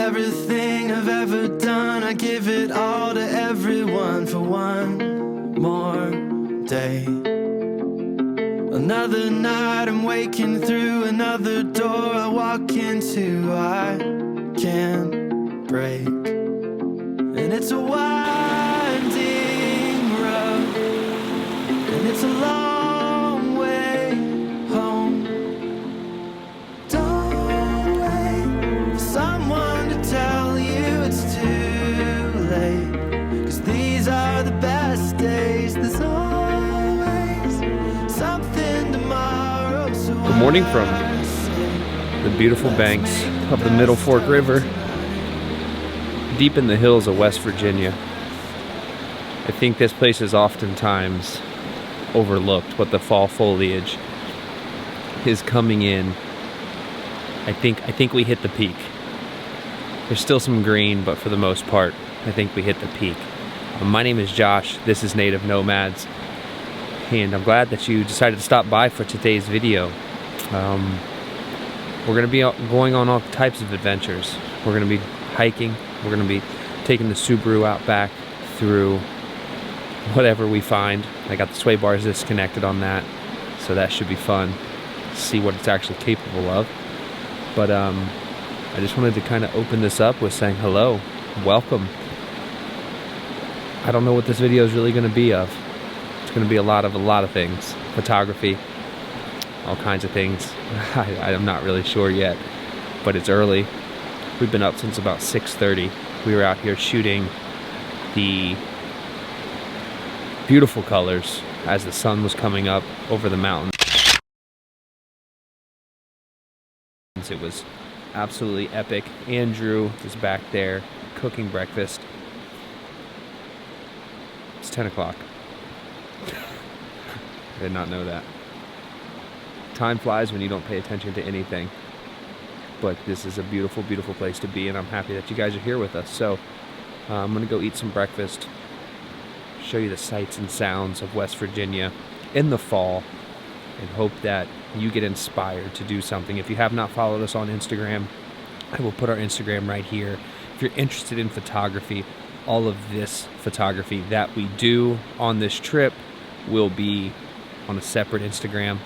everything I've ever done. I give it all to everyone for one more day. Another night I'm waking through another door I walk into. I can't break, and it's a winding road, and it's a long way home. Don't wait for someone to tell you it's too late, 'cause these are the best days. There's always something tomorrow. So Good morning from the beautiful banks of the Middle Fork River, deep in the hills of West Virginia. I think this place is oftentimes overlooked, but the fall foliage is coming in. I think we hit the peak. There's still some green, but for the most part, I think we hit the peak. My name is Josh. This is Native Nomads, and I'm glad that you decided to stop by for today's video. We're going to be going on all types of adventures. We're going to be hiking. We're going to be taking the Subaru out back through whatever we find. I got the sway bars disconnected on that, so that should be fun. See what it's actually capable of. But I just wanted to kind of open this up with saying hello, welcome. I don't know what this video is really going to be of. It's going to be a lot of things. Photography, all kinds of things. I'm not really sure yet, but it's early. We've been up since about 6:30. We were out here shooting the beautiful colors as the sun was coming up over the mountains. It was absolutely epic. Andrew is back there cooking breakfast. It's 10 o'clock. I did not know that. Time flies when you don't pay attention to anything. But this is a beautiful, beautiful place to be, and I'm happy that you guys are here with us. So I'm gonna go eat some breakfast, show you the sights and sounds of West Virginia in the fall, and hope that you get inspired to do something. If you have not followed us on Instagram, I will put our Instagram right here. If you're interested in photography, all of this photography that we do on this trip will be on a separate Instagram,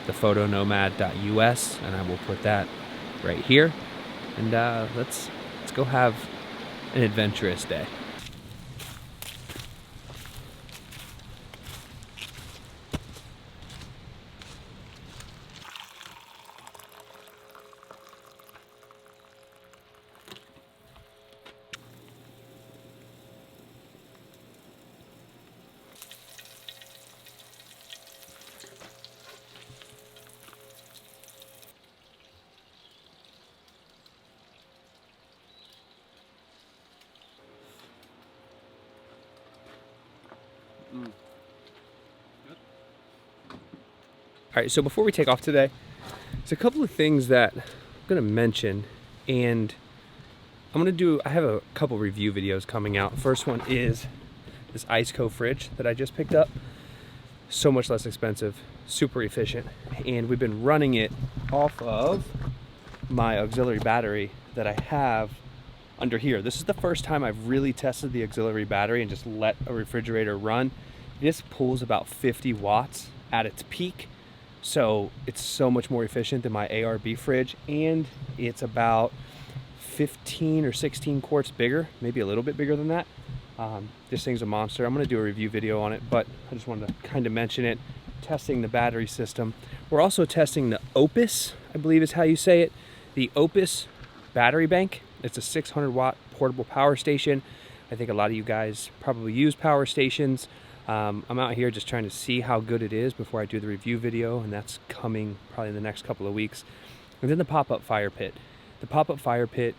the photonomad.us, and I will put that right here. And let's go have an adventurous day. All right, so before we take off today, there's a couple of things that I'm gonna mention, and I have a couple review videos coming out. First one is this Iceco fridge that I just picked up. So much less expensive, super efficient, and we've been running it off of my auxiliary battery that I have under here. This is the first time I've really tested the auxiliary battery and just let a refrigerator run. This pulls about 50 watts at its peak. So it's so much more efficient than my ARB fridge, and it's about 15 or 16 quarts bigger, maybe a little bit bigger than that. This thing's a monster. I'm gonna do a review video on it, but I just wanted to kind of mention it. Testing the battery system. We're also testing the Opus, I believe is how you say it, the Opus battery bank. It's a 600 watt portable power station. I think a lot of you guys probably use power stations. I'm out here just trying to see how good it is before I do the review video, and that's coming probably in the next couple of weeks. And then the pop-up fire pit. The pop-up fire pit,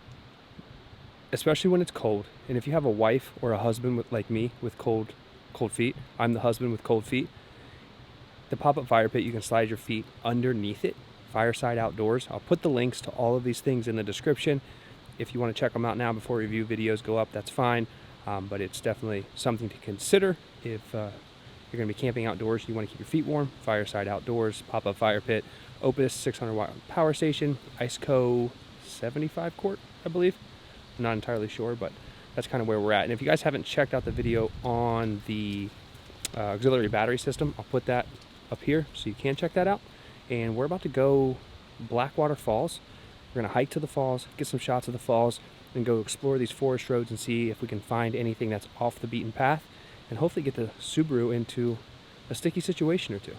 especially when it's cold, and if you have a wife or a husband like me with cold feet, I'm the husband with cold feet, the pop-up fire pit, you can slide your feet underneath it, Fireside Outdoors. I'll put the links to all of these things in the description. If you want to check them out now before review videos go up, that's fine. But it's definitely something to consider if you're going to be camping outdoors. You want to keep your feet warm. Fireside Outdoors, pop-up fire pit, Opus 600 watt power station, Iceco 75 quart, I believe. I'm not entirely sure, but that's kind of where we're at. And if you guys haven't checked out the video on the auxiliary battery system, I'll put that up here so you can check that out. And we're about to go Blackwater Falls. We're gonna hike to the falls, get some shots of the falls, and go explore these forest roads and see if we can find anything that's off the beaten path, and hopefully get the Subaru into a sticky situation or two.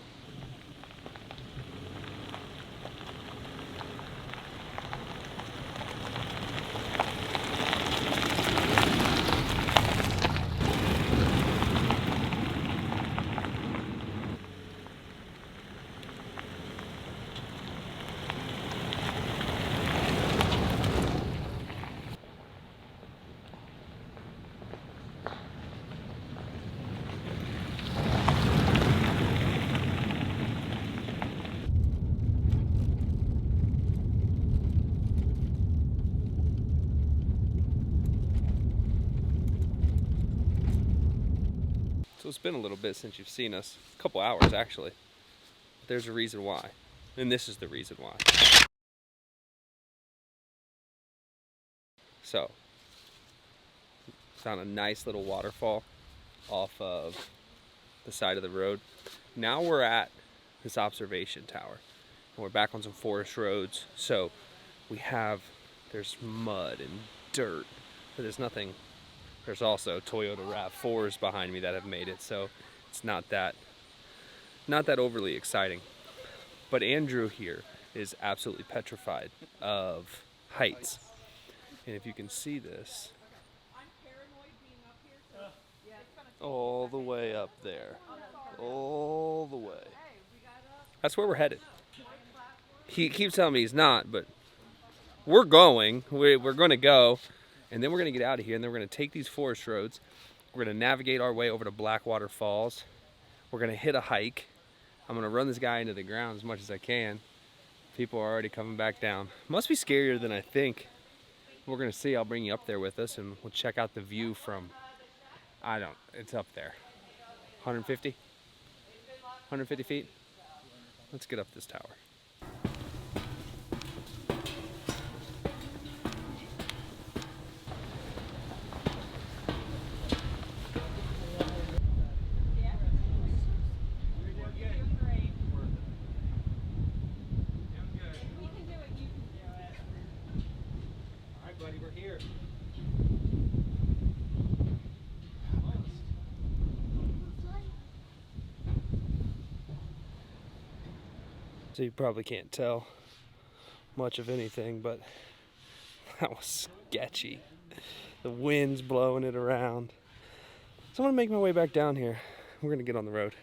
So it's been a little bit since you've seen us, a couple hours actually. But there's a reason why, and this is the reason why. So, found a nice little waterfall off of the side of the road. Now we're at this observation tower, and we're back on some forest roads. So there's mud and dirt, but there's nothing. There's also Toyota RAV4s behind me that have made it, so it's not that overly exciting. But Andrew here is absolutely petrified of heights. And if you can see this, all the way up there, all the way. That's where we're headed. He keeps telling me he's not, but we're going. We're going to go. And then we're going to get out of here, and then we're going to take these forest roads. We're going to navigate our way over to Blackwater Falls. We're going to hit a hike. I'm going to run this guy into the ground as much as I can. People are already coming back down. Must be scarier than I think. We're going to see. I'll bring you up there with us, and we'll check out the view from, it's up there. 150? 150 feet? Let's get up this tower. We're here. So you probably can't tell much of anything, but that was sketchy. The wind's blowing it around. So I'm gonna make my way back down here. We're gonna get on the road.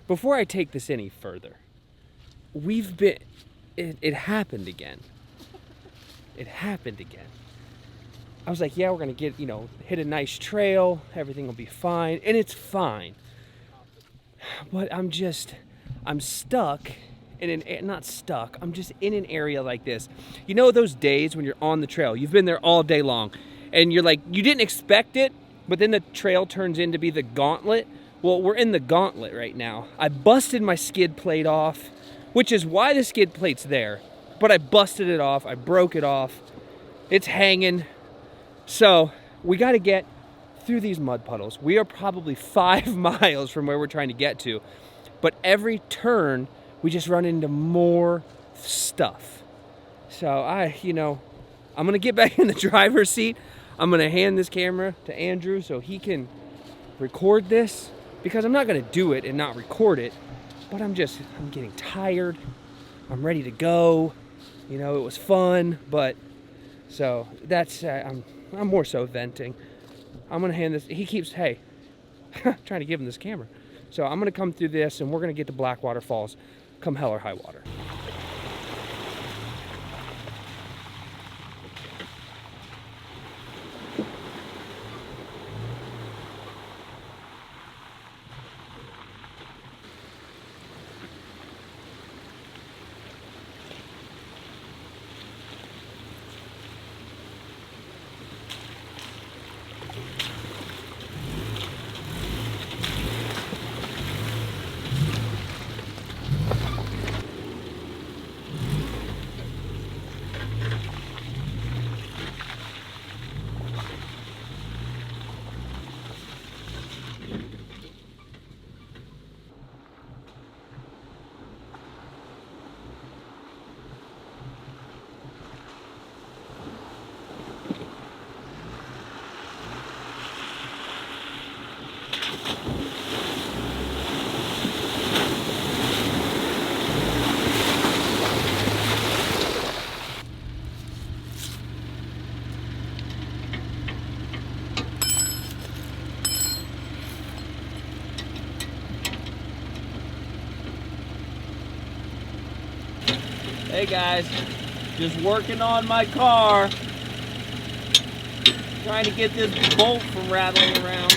Before I take this any further, it happened again. It happened again. I was like, yeah, we're gonna get, hit a nice trail, everything will be fine, and it's fine. But I'm stuck not stuck, I'm just in an area like this. Those days when you're on the trail, you've been there all day long, and you're like, you didn't expect it, but then the trail turns into be the gauntlet. Well, we're in the gauntlet right now. I busted my skid plate off, which is why the skid plate's there. But I busted it off, I broke it off. It's hanging. So we gotta get through these mud puddles. We are probably 5 miles from where we're trying to get to. But every turn, we just run into more stuff. So I'm gonna get back in the driver's seat. I'm gonna hand this camera to Andrew so he can record this, because I'm not gonna do it and not record it, but I'm getting tired. I'm ready to go. It was fun, but so that's, I'm more so venting. I'm gonna hand this, he keeps, hey, trying to give him this camera. So I'm gonna come through this and we're gonna get to Blackwater Falls come hell or high water. Hey guys, just working on my car. Trying to get this bolt from rattling around.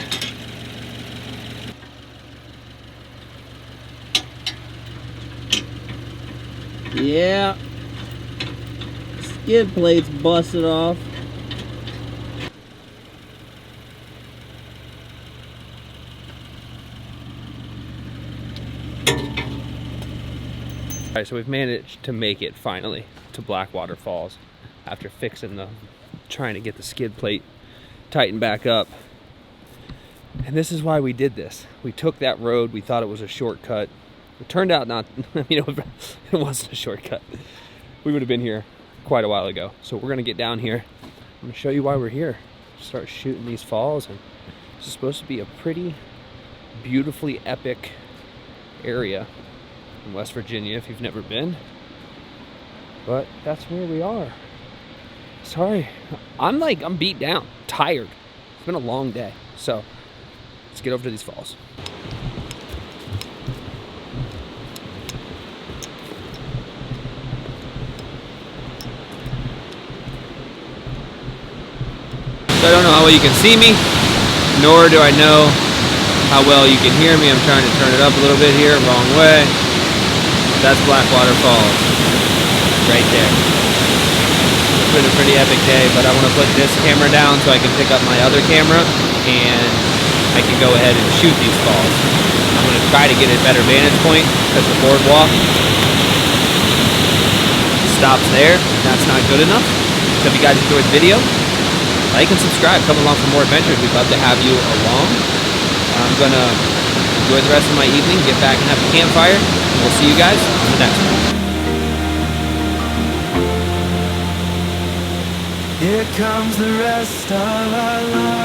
Yeah, skid plate's busted off. All right, so we've managed to make it finally to Blackwater Falls after trying to get the skid plate tightened back up. And this is why we did this. We took that road, we thought it was a shortcut. It turned out not, it wasn't a shortcut. We would have been here quite a while ago. So we're gonna get down here. I'm gonna show you why we're here. Start shooting these falls, and this is supposed to be a pretty beautifully epic area in West Virginia if you've never been, but that's where we are. Sorry, I'm beat down, tired. It's been a long day, so let's get over to these falls. So I don't know how well you can see me, nor do I know how well you can hear me. I'm trying to turn it up a little bit here, wrong way. That's Blackwater Falls, right there. It's been a pretty epic day, but I want to put this camera down so I can pick up my other camera and I can go ahead and shoot these falls. I'm going to try to get a better vantage point because the boardwalk stops there. That's not good enough. So if you guys enjoyed the video, like and subscribe. Come along for more adventures. We'd love to have you along. I'm going to enjoy the rest of my evening, get back and have a campfire. We'll see you guys on the next one. Here comes the rest of our lives.